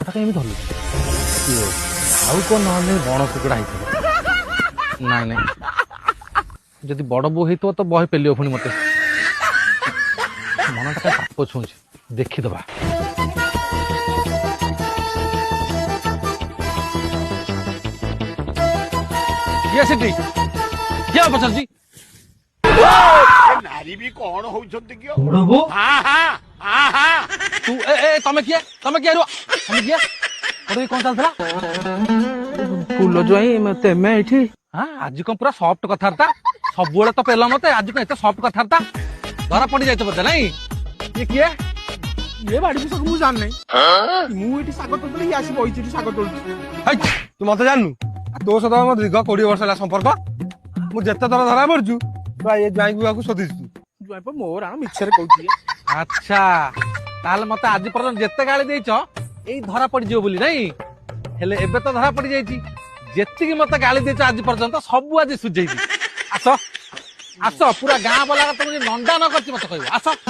ମାଛଟା କେମିତି ଧରିଲୁ ଆଉ କଣ ନହେଲେ ବଣ କୁକୁଡ଼ା ହେଇଥିବ ନାଇଁ ନାଇଁ ଯଦି ବଡ ବୋଉ ହେଇଥିବ ତ ବହେ ପେଲିବ ପୁଣି ମତେ ମନଟା କାଇଁ ପାପ ଛୁଁଛି ଦେଖିଦବା କିଏ ସେଠି କିଏ ପଚାରୁଛି ନାରୀ ବି କଣ ହଉଛନ୍ତି କି ବଡ ବୋଉ ତୁ ତମେ କିଏ ତମେ କିଏ ରୁହ ତମେ କିଏ ବଡ କଣ ଚାଲିଥିଲା ଫୁଲ ଜୁଆଇଁ ତେମେ ଏଇଠି ଆଜି କଣ ପୁରା ସଫ୍ଟ କଥାବାର୍ତ୍ତା ସବୁବେଳେ ତ ପେଲ ମତେ ଆଜି କଣ ଏତେ ସଫ୍ଟ କଥାବାର୍ତ୍ତା ଧରା ପଡି ଯାଇଛ ବୋଧେ ନାଇଁ ଇଏ କିଏ ଏ ବାଡି ବିଷୟ ମୁଁ ଜାଣିନାହିଁ ମୁଁ ଏଠି ଶାଗ ତୋଳୁଥିଲି ଇଏ ଆସି ବଇଛି ଏଠି ଶାଗ ତୋଳୁଛି ତୁ ମତେ ଜାଣିନୁ ତୋ ସହିତ ମୋ ଦୀର୍ଘ 20 ବର୍ଷ ହେଲା ସମ୍ପର୍କ ମୁଁ ଯେତେ ଥର ଧରା ପଡୁଛୁ ତୁ ଏ ଜ୍ୱାଇଁକୁ ଶୋଧିଛୁ ଜୁଆଇଁ ପା ମୋ ରାଣ ମିଛରେ କହୁଛି ଆଚ୍ଛା ତାହେଲେ ମତେ ଆଜି ପର୍ଯ୍ୟନ୍ତ ଯେତେ ଗାଳି ଦେଇଛ ଏଇ ଧରା ପଡିଯିବ ବୋଲି ନାଇଁ ହେଲେ ଏବେ ତ ଧରା ପଡି ଯାଇଛି ଯେତିକି ମତେ ଗାଳି ଦେଇଛ ଆଜି ପର୍ଯ୍ୟନ୍ତ ସବୁ ଆଜି ସୁଝେଇବି ଆସ ଆସ ପୁରା ଗାଁ ବାଲା ତମକୁ ନଣ୍ଡା ନ କରିଛି ମତେ କହିବ ଆସ